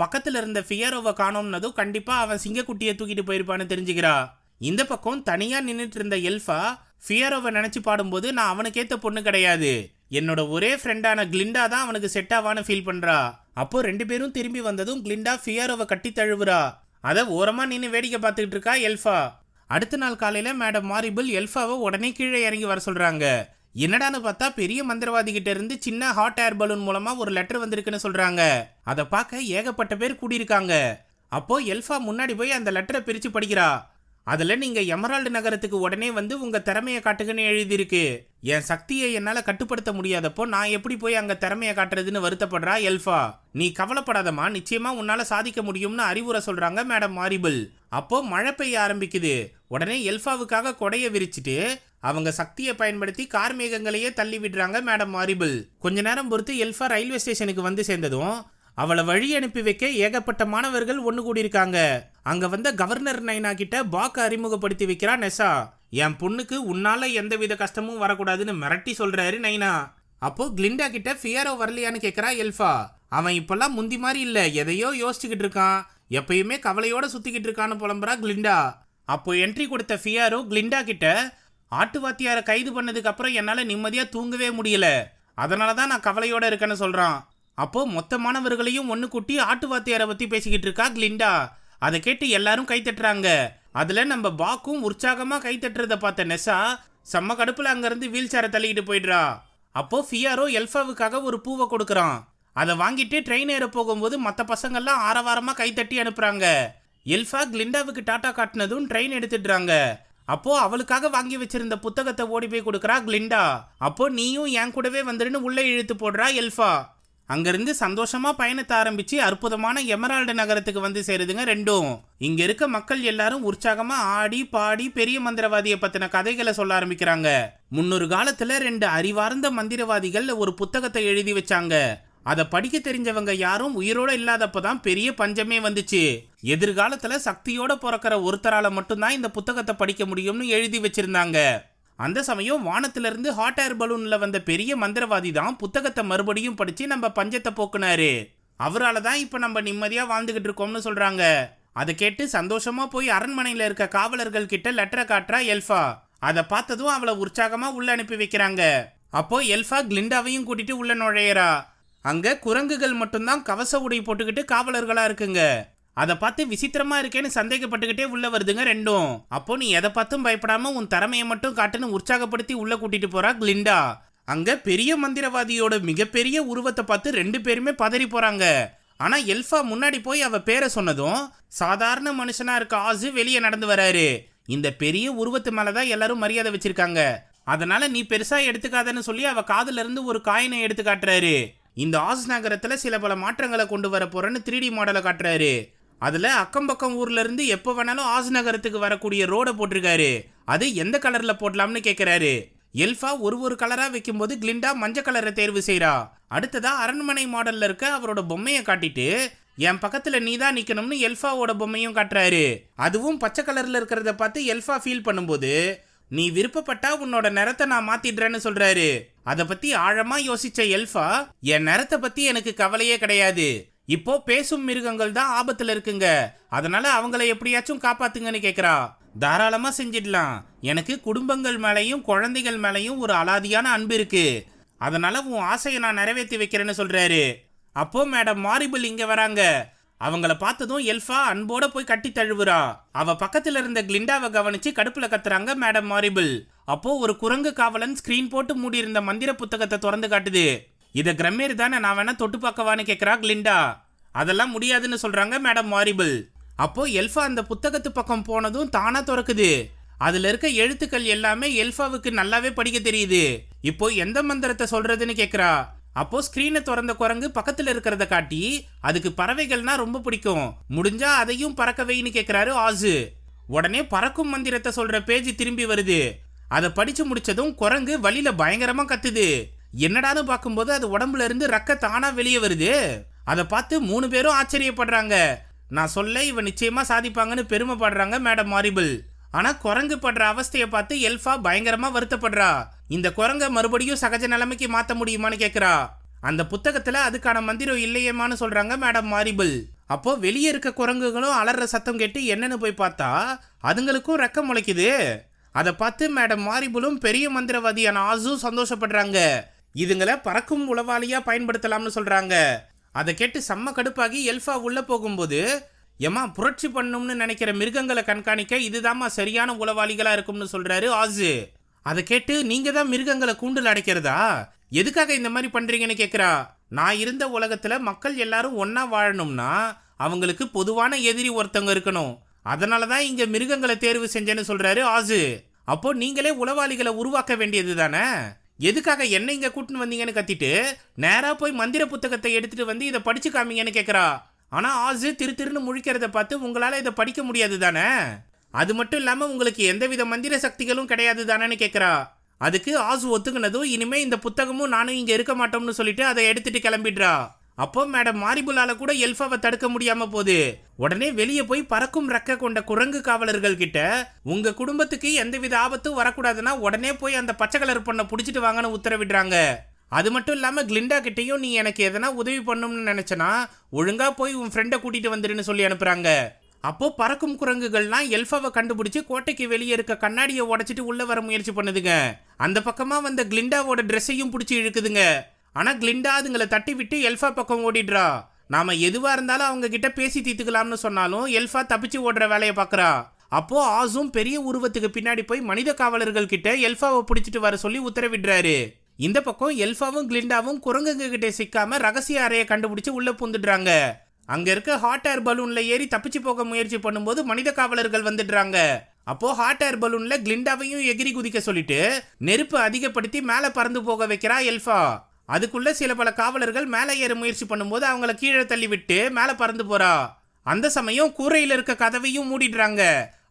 பக்கத்துல இருந்த ஃபியாரோவை காணோம்னதும் கண்டிப்பா அவன் சிங்கக்குட்டியை தூக்கிட்டு போயிருப்பான்னு தெரிஞ்சுக்கிறா. இந்த பக்கம் தனியா நின்றுட்டு இருந்த எல்ஃபா ஃபியாரோவை நினைச்சு பாடும்போது நான் அவனுக்கேத்த பொண்ணு கிடையாது, என்னோட ஒரே ஃப்ரெண்டான கிளிண்டா தான் அவனுக்கு செட் ஆவான்னு ஃபீல் பண்றா. அப்போ 2 பேரும் திரும்பி வந்ததும் கிளிண்டா ஃபியாரோவை கட்டி தழுவுறா. அதை ஓரமா நின்று வேடிக்கை பார்த்துக்கிட்டு இருக்கா எல்ஃபா. அடுத்த நாள் காலையில மேடம் மாரிபிள் எல்ஃபாவை உடனே கீழே இறங்கி வர சொல்றாங்க. என்னடான்னு பார்த்தா பெரிய மந்திரவாதி கிட்ட இருந்து சின்ன ஹாட் ஏர் பலூன் மூலமா ஒரு லெட்டர் வந்திருக்குன்னு சொல்றாங்க. அதை பார்க்க ஏகப்பட்ட பேர் கூடியிருக்காங்க. அப்போ எல்ஃபா முன்னாடி போய் அந்த லெட்டரை பிரிச்சு படிக்கிறா. அதுல நீங்க எமரால்டு நகரத்துக்கு உடனே வந்து உங்க திறமையை காட்டுங்கன்னு எழுதியிருக்கு. என் சக்தியை என்னால கட்டுப்படுத்த முடியாதப்போ நான் எப்படி போய் அங்க திறமையை காட்டுறதுன்னு வருத்தப்படுறா எல்ஃபா. நீ கவலைப்படாதமா, நிச்சயமா உன்னால சாதிக்க முடியும்னு அறிவுரை சொல்றாங்க மேடம் மாரிபிள். அப்போ மழை பெய்ய ஆரம்பிக்குது. உடனே எல்ஃபாவுக்காக கொடைய விரிச்சிட்டு அவங்க சக்தியை பயன்படுத்தி கார்மேகங்களையே தள்ளி விடுறாங்க மேடம் மாரிபிள். கொஞ்ச நேரம் பொறுத்து எல்ஃபா ரயில்வே ஸ்டேஷனுக்கு வந்து சேர்ந்ததும் அவளை வழி அனுப்பி வைக்க ஏகப்பட்ட மாணவர்கள் ஒன்று கூடியிருக்காங்க. அங்க வந்த கவர்னர் நைனா கிட்ட பாக்க அறிமுகப்படுத்தி வைக்கிறா நெசா. என் பொண்ணுக்கு உன்னால எந்தவித கஷ்டமும் வரக்கூடாதுன்னு மிரட்டி சொல்றாரு நைனா. அப்போ கிளிண்டா கிட்ட ஃபியாரோ வரலையான்னு கேட்கறா எல்ஃபா. அவன் இப்பெல்லாம் முந்தி மாதிரி இல்ல, எதையோ யோசிச்சுக்கிட்டு இருக்கான், எப்பயுமே கவலையோட சுத்திக்கிட்டு இருக்கான்னு புலம்புறா கிளிண்டா. அப்போ என்ட்ரி கொடுத்த ஃபியாரோ கிளிண்டா கிட்ட, ஆட்டுவாத்தியாரை கைது பண்ணதுக்கு அப்புறம் என்னால நிம்மதியா தூங்கவே முடியல, அதனாலதான் நான் கவலையோட இருக்கேன்னு சொல்றான். அப்போ மொத்த மாணவர்களையும் ஒண்ணு கூட்டி ஆட்டு வாத்தியாரை பத்தி பேசிக்கிட்டு இருக்கா கிளிண்டா. அதை கேட்டு எல்லாரும் கை தட்டுறாங்க. அதுல நம்ம பாக்கும் உற்சாகமா கை தட்டுறத பார்த்த நெசா செம்ம கடுப்புல அங்கிருந்து வீல் சேரை தள்ளிக்கிட்டு போயிடுறா. அப்போ ஃபியாரோ எல்ஃபாவுக்காக ஒரு பூவை கொடுக்கறான். அதை வாங்கிட்டு ட்ரெயின் ஏற போகும்போது மற்ற பசங்கள்லாம் ஆரவாரமா கை தட்டி அனுப்புறாங்க. எல்ஃபா கிளிண்டாவுக்கு டாட்டா காட்டினதும் ட்ரெயின் எடுத்துடுறாங்க. அப்போ அவளுக்காக வாங்கி வச்சிருந்த புத்தகத்தை ஓடி போய் கொடுக்கறா கிளிண்டா. அப்போ நீயும் என் கூடவே வந்துருன்னு உள்ள இழுத்து போடுறா எல்ஃபா. அங்கிருந்து சந்தோஷமா பயணத்தை ஆரம்பிச்சு அற்புதமான எமரால்டு நகரத்துக்கு வந்து சேருதுங்க ரெண்டும். இங்க இருக்க மக்கள் எல்லாரும் உற்சாகமா ஆடி பாடி பெரிய மந்திரவாதியை பத்தின கதைகளை சொல்ல ஆரம்பிக்கிறாங்க. முன்னொரு காலத்துல 2 அறிவார்ந்த மந்திரவாதிகள் ஒரு புத்தகத்தை எழுதி வச்சாங்க. அதை படிக்க தெரிஞ்சவங்க யாரும் உயிரோட இல்லாதப்பதான் பெரிய பஞ்சமே வந்துச்சு. எதிர்காலத்துல சக்தியோட பிறக்கிற ஒருத்தரால மட்டும்தான் இந்த புத்தகத்தை படிக்க முடியும்னு எழுதி வச்சிருந்தாங்க. அந்த சமயம் வானத்திலிருந்து ஹாட் ஏர் பலூன்ல வந்த பெரிய மந்திரவாதி தான் புத்தகத்தை மறுபடியும் படிச்சு நம்ம பஞ்சத்தை போக்குனாரு. அவரால் தான் இப்ப நம்ம நிம்மதியா வாழ்ந்துகிட்டு இருக்கோம்னு சொல்றாங்க. அதை கேட்டு சந்தோஷமா போய் அரண்மனையில இருக்க காவலர்கள் கிட்ட லெட்டரை காட்டுறா எல்ஃபா. அதை பார்த்ததும் அவளை உற்சாகமா உள்ள அனுப்பி வைக்கிறாங்க. அப்போ எல்ஃபா கிளிண்டாவையும் கூட்டிட்டு உள்ள நுழையறா. அங்க குரங்குகள் மட்டும்தான் கவச உடை போட்டுக்கிட்டு காவலர்களா இருக்குங்க. அதை பார்த்து விசித்திரமா இருக்கேன்னு சந்தேகப்பட்டுக்கிட்டே உள்ள வருதுங்க ரெண்டும். அப்போ நீ எதை பார்த்தும் பயப்படாம உன் திறமையை மட்டும் காட்டுன்னு உற்சாகப்படுத்தி உள்ள கூட்டிட்டு போறா கிளிண்டா. அங்க பெரிய மந்திரவாதியோட மிகப்பெரிய உருவத்தை பார்த்து 2 பேருமே பதறி போறாங்க. ஆனா எல்ஃபா முன்னாடி போய் அவ பேரை சொன்னதும் சாதாரண மனுஷனா இருக்க ஆசு வெளியே நடந்து வராரு. இந்த பெரிய உருவத்து மேலதான் எல்லாரும் மரியாதை வச்சிருக்காங்க. அதனால நீ பெருசா எடுத்துக்காதன்னு சொல்லி அவ காதுல இருந்து ஒரு காயினை எடுத்து காட்டுறாரு. இந்த ஆஸ் நகரத்துல சில பல மாற்றங்களை கொண்டு வர போறேன்னு 3D மாடலை காட்டுறாரு. அதுல அக்கம் பக்கம் ஊர்ல இருந்து எப்ப வேணாலும் ஆஸ் நகரத்துக்கு வரக்கூடிய ரோட போட்டிருக்காரு. அது எந்த கலர்ல போடலாம்னு கேக்குறாரு. எல்ஃபா ஒரு கலரா வைக்கும் போது கிளிண்டா மஞ்சள் கலரை தேர்வு செய்யறா. அடுத்ததா அரண்மனை மாடல்ல இருக்க அவரோட பொம்மையை காட்டிட்டு என் பக்கத்துல நீ தான் நிக்கணும்னு எல்ஃபாவோட பொம்மையும் காட்டுறாரு. அதுவும் பச்சை கலர்ல இருக்கிறத பார்த்து எல்ஃபா ஃபீல் பண்ணும்போது நீ விருப்பப்பட்டா உன்னோட நிறத்தை நான் மாத்திடுறேன்னு சொல்றாரு. அதை பத்தி ஆழமா யோசிச்ச எல்ஃபா என் நிறத்தை பத்தி எனக்கு கவலையே கிடையாது. இப்போ பேசும் மிருகங்கள் தான் ஆபத்துல இருக்குங்க. அதனால அவங்கள எப்படியாச்சும் காப்பாத்துங்கன்னு கேக்குறா. தாராளமா செஞ்சிடலாம். எனக்கு குடும்பங்கள் மேலையும் குழந்தைகள் மேலையும் ஒரு அலாதியான அன்பு இருக்கு. அதனால உன் ஆசையை நான் நிறைவேற்றி வைக்கிறேன்னு சொல்றாரு. அப்போ மேடம் மாரிபிள் இங்க வராங்க. அவங்கள பார்த்ததும் எல்ஃபா அன்போட போய் கட்டி தழுவுறா. அவ பக்கத்துல இருந்த கிளிண்டாவை கவனிச்சு கடுப்புல கத்துறாங்க மேடம் மாரிபிள். அப்போ ஒரு குரங்கு காவலன் ஸ்கிரீன் போட்டு மூடி இருந்த மந்திர புத்தகத்தை திறந்து காட்டுது. இத கிரமேர் தானே, நான் வேணா தொட்டு பார்க்கவான்னு கேக்குறா கிளிண்டா. அதெல்லாம் முடியாதுன்னு சொல்றாங்க மேடம் மாரிபிள். அப்போ எல்ஃபா அந்த புத்தகத்து பக்கம் போனதும் தானா திறக்குது. அதுல இருக்க எழுத்துக்கள் எல்லாமே எல்ஃபாவுக்கு நல்லாவே படிக்க தெரியுது. இப்போ எந்த மந்திரத்தை சொல்றதுன்னு கேக்குறா. அப்போ ஸ்கிரீனை திறந்த குரங்கு பக்கத்துல இருக்கிறத காட்டி அதுக்கு பறவைகள்னா ரொம்ப பிடிக்கும், முடிஞ்சா அதையும் பறக்க வைன்னு கேக்குறாரு ஆசு. உடனே பறக்கும் மந்திரத்தை சொல்ற பேஜ் திரும்பி வருது. அதை படிச்சு முடிச்சதும் குரங்கு வழியில பயங்கரமா கத்துது. என்னடான்னு பார்க்கும்போது அது உடம்புல இருந்து ரக்க தானா வெளியே வருது. அதை பார்த்து 3 பேரும் ஆச்சரியப்படுறாங்க. நான் சொல்ல இவன் நிச்சயமா சாதிப்பாங்கன்னு பெருமைப்படுறாங்க மேடம் மாரிபிள். ஆனா குரங்கு படுற அவஸ்தையை பார்த்து எல்ஃபா பயங்கரமா வருத்தப்படுறா. இந்த குரங்க மறுபடியும் சகஜ நிலைமைக்கு மாத்த முடியுமான்னு கேக்குறா. அந்த புத்தகத்துல அதுக்கான மந்திரம் இல்லையேமான்னு சொல்றாங்க மேடம் மாரிபிள். அப்போ வெளியே இருக்க குரங்குகளும் அலற சத்தம் கேட்டு என்னன்னு போய் பார்த்தா அதுங்களுக்கும் ரெக்கம் முளைக்குது. அதை பார்த்து மேடம் மாரிபிளும் பெரிய மந்திரவாதியான ஆசும் சந்தோஷப்படுறாங்க. இதுங்களை பறக்கும் உளவாளியா பயன்படுத்தலாம்னு சொல்றாங்க. அதை கேட்டு செம்ம கடுப்பாகி எல்ஃபா உள்ள போகும்போது ஏமா புரட்சி பண்ணும்னு நினைக்கிற மிருகங்களை கண்காணிக்க இதுதாம்மா சரியான உளவாளிகளா இருக்கும்னு சொல்றாரு ஆசு. அதை கேட்டு நீங்க தான் மிருகங்களை கூண்டில் அடைக்கிறதா, எதுக்காக இந்த மாதிரி பண்றீங்கன்னு கேக்குறா. நான் இருந்த உலகத்துல மக்கள் எல்லாரும் ஒன்னா வாழணும்னா அவங்களுக்கு பொதுவான எதிரி ஒருத்தவங்க இருக்கணும், அதனாலதான் இங்க மிருகங்களை தேர்வு செஞ்சேன்னு சொல்றாரு ஆசு. அப்போ நீங்களே உளவாளிகளை உருவாக்க வேண்டியது தானே, எதுக்காக என்ன இங்க கூட்டின்னு வந்தீங்கன்னு கத்திட்டு நேரா போய் மந்திர புத்தகத்தை எடுத்துட்டு வந்து இதை படிச்சு காமிங்கன்னு கேக்குறா. ஆனா ஆசு திருன்னு முழிக்கிறத பார்த்து உங்களால இதை படிக்க முடியாது தானே, அது மட்டும் இல்லாம உங்களுக்கு எந்தவித மந்திர சக்திகளும் கிடையாது தானேன்னு கேக்குறா. அதுக்கு ஆசு ஒத்துக்கினதும் இனிமே இந்த புத்தகமும் நானும் இங்க இருக்க மாட்டோம்னு சொல்லிட்டு அதை எடுத்துட்டு கிளம்பிடுறா. அப்போ மேடம் மாரிபுல்லால கூட எல்ஃபாவை தடுக்க முடியாம போகுது. உடனே வெளியே போய் பறக்கும் ரெக்க கொண்ட குரங்கு காவலர்கள் கிட்ட உங்க குடும்பத்துக்கு எந்தவித ஆபத்தும் வரக்கூடாதுன்னா உடனே போய் அந்த பச்சை கலர் பொண்ணை புடிச்சிட்டு வாங்கன்னு உத்தரவிடுறாங்க. அது மட்டும் இல்லாம கிளிண்டா கிட்டையும் நீ எனக்கு எதனா உதவி பண்ணணும்னு நினைச்சனா ஒழுங்கா போய் உன் ஃப்ரெண்டை கூட்டிட்டு வந்துருன்னு சொல்லி அனுப்புறாங்க. அப்போ பறக்கும் குரங்குகள்லாம் எல்ஃபாவை கண்டுபிடிச்சு கோட்டைக்கு வெளியே இருக்க கண்ணாடியை உடைச்சிட்டு உள்ள வர முயற்சி பண்ணுதுங்க. அந்த பக்கமா வந்த கிளிண்டாவோட ட்ரெஸ்ஸையும் பிடிச்சி இழுக்குதுங்க. ஆனா கிளிண்டா அதுங்களை தட்டி விட்டு எல்ஃபா பக்கம் ஓடிடுறா. நாம எதுவா இருந்தாலும் அவங்க கிட்ட பேசி தீர்த்துக்கலாம்னு சொன்னாலும் எல்ஃபா தப்பிச்சு ஓடுற வேலையை பாக்குறா. அப்போ ஆசும் பெரிய உருவத்துக்கு பின்னாடி போய் மனித காவலர்கள் கிட்ட எல்ஃபாவை பிடிச்சிட்டு வர சொல்லி உத்தரவிடுறாரு. இந்த பக்கம் எல்ஃபாவும் கிளிண்டாவும் குரங்குங்க கிட்ட சிக்காம ரகசிய அறையை கண்டுபிடிச்சு உள்ள பூந்துடுறாங்க. அங்க இருக்க ஹாட் ஏர் பலூன்ல ஏறி தப்பிச்சு போக முயற்சி பண்ணும்போது மனித காவலர்கள் வந்துடுறாங்க. அப்போ ஹாட் ஏர் பலூன்ல கிளிண்டாவையும் எகிரி குதிக்க சொல்லிட்டு நெருப்பு அதிகப்படுத்தி மேல பறந்து போக வைக்கிறா எல்ஃபா. அதுக்குள்ள சில பல காவலர்கள் மேலே ஏற முயற்சி பண்ணும்போது அவங்கள கீழே தள்ளி விட்டு மேல பறந்து போறா. அந்த சமயம் கூரையில இருக்க கதவையும் மூடிடுறாங்க.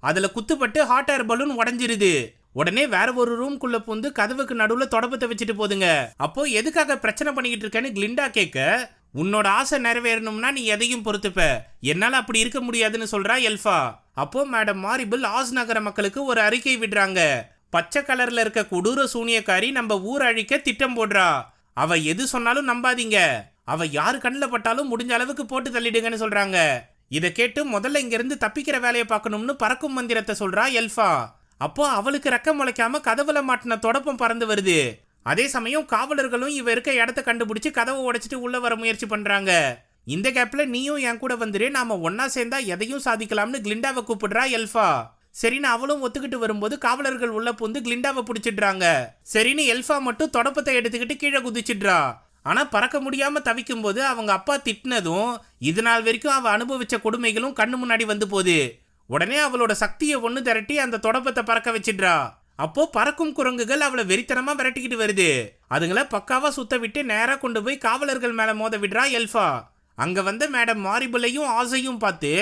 அதுல குத்துப்பட்டு ஹாட் ஏர் பலூன் உடஞ்சிருது. உடனே வேற ஒரு ரூம்குள்ள பூந்து கதவுக்கு நடுவுல தொடப்பத்தை வச்சுட்டு போதுங்க. அப்போ எதுக்காக பிரச்சனை பண்ணிக்கிட்டு இருக்கேன்னு கிளிண்டா கேட்க, உன்னோட ஆசை நிறைவேறணும்னா நீ எதையும் பொறுத்துப்ப, என்னால அப்படி இருக்க முடியாதுன்னு சொல்றா எல்ஃபா. அப்போ மேடம் மாரிபிள் ஆஸ் நகர மக்களுக்கு ஒரு அறிக்கை விடுறாங்க. பச்சை கலர்ல இருக்க கொடூர சூனியக்காரி நம்ம ஊர் அழிக்க திட்டம் போடுறா. அவ எது சொன்னாலும் நம்பாதீங்க, அவ யாரு கண்ணில் பட்டாலும் முடிஞ்ச அளவுக்கு போட்டு தள்ளிடுங்கன்னு சொல்றாங்க. இதை கேட்டு முதல்ல இங்க இருந்து தப்பிக்கிற வேலையை பார்க்கணும்னு பறக்கும் மந்திரத்தை சொல்றா எல்ஃபா. அப்போ அவளுக்கு ரெக்க முளைக்காம கதவுல மாட்டின தொடப்பம் பறந்து வருது. அதே சமயம் காவலர்களும் இவ இருக்க இடத்த கண்டுபிடிச்சு கதவை உடைச்சிட்டு உள்ள வர முயற்சி பண்றாங்க. இந்த கேப்ல நீயும் என் கூட வந்துரு, நாம ஒன்னா சேர்ந்தா எதையும் சாதிக்கலாம்னு கிளிண்டாவை கூப்பிடுறா எல்ஃபா. சரின்னு அவளும் ஒத்துக்கிட்டு வரும்போது காவலர்கள் உள்ள பூந்து கிளிண்டாவை பிடிச்சிடுறாங்க. சரின்னு எல்ஃபா மட்டும் தொடப்பத்தை எடுத்துக்கிட்டு கீழே குதிச்சிடுறா. ஆனா பறக்க முடியாம தவிக்கும் போது அவங்க அப்பா திட்டினதும் இது நாள் வரைக்கும் அவ அனுபவிச்ச கொடுமைகளும் கண்ணு முன்னாடி வந்து போகுது. உடனே அவளோட சக்தியை ஒண்ணு திரட்டி அந்த தொடப்பத்தை பறக்க வச்சிடுறா. அப்போ பறக்கும் குரங்குகள் அவளை வெறித்தனமா விரட்டிக்கிட்டு வருது. அதுங்களை பக்காவா சுத்த விட்டு நேரா கொண்டு போய் காவலர்கள் மேல மோத விடுறா எல்ஃபா. அங்க வந்த மேடம் மாரிபிளையும் ஆசையும் பார்த்து,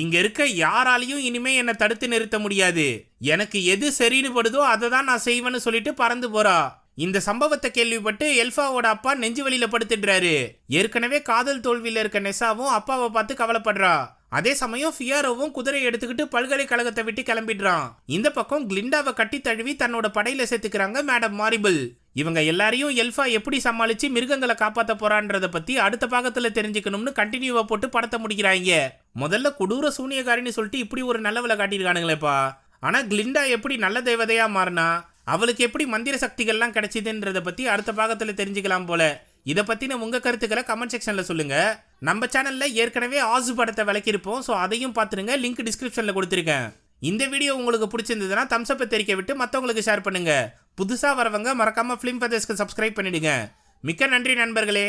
இங்க இருக்க யாராலையும் இனிமே என்னை தடுத்து நிறுத்த முடியாது, எனக்கு எது சரின்னு படுதோ அதை தான் நான் செய்வேன்னு சொல்லிட்டு பறந்து போறா. இந்த சம்பவத்தை கேள்விப்பட்டு எல்ஃபாவோட அப்பா நெஞ்சு வலியில படுத்துடுறாரு. ஏற்கனவே காதல் தோல்வியில இருக்க நெசாவும் அப்பாவை பார்த்து கவலைப்படுறா. அதே சமயம் ஃபியாரோவும் குதிரை எடுத்துக்கிட்டு பல்கலைக்கழகத்தை விட்டு கிளம்பிடுறான். இந்த பக்கம் கிளிண்டாவை கட்டி தழுவி தன்னோட படையில சேர்த்துக்கிறாங்க மேடம் மாரிபிள். இவங்க எல்லாரையும் எல்ஃபா எப்படி சமாளிச்சு மிருகங்களை காப்பாத்த போறான்றத பத்தி அடுத்த பாகத்துல தெரிஞ்சுக்கணும்னு கண்டினியூவா போட்டு படத்தை முடிக்கிறாங்க. முதல்ல கொடூர சூனியக்காரின்னு சொல்லிட்டு இப்படி ஒரு நல்லவளை காட்டியிருக்கானுங்களேப்பா. ஆனா கிளிண்டா எப்படி நல்ல தேவதையா மாறினா, அவளுக்கு எப்படி மந்திர சக்திகள்லாம் கிடைச்சிதுன்றத பத்தி அடுத்த பாகத்துல தெரிஞ்சுக்கலாம் போல. இதை பத்தின உங்க கருத்துக்களை கமெண்ட் செக்ஷன்ல சொல்லுங்க. நம்ம சேனல்ல ஏற்கனவே ஆசு படத்தை விளக்கியிருப்போம், ஸோ அதையும் பார்த்துருங்க. லிங்க் டிஸ்கிரிப்ஷன்ல கொடுத்துருக்கேன். இந்த வீடியோ உங்களுக்கு பிடிச்சிருந்ததுன்னா தம்ஸ் அப்பை தெரிவிக்க விட்டு மற்றவங்களுக்கு ஷேர் பண்ணுங்க. புதுசா வரவங்க மறக்காம ஃபிலிம் ஃபெதர்ஸ்க்கு சப்ஸ்கிரைப் பண்ணிடுங்க. மிக்க நன்றி நண்பர்களே.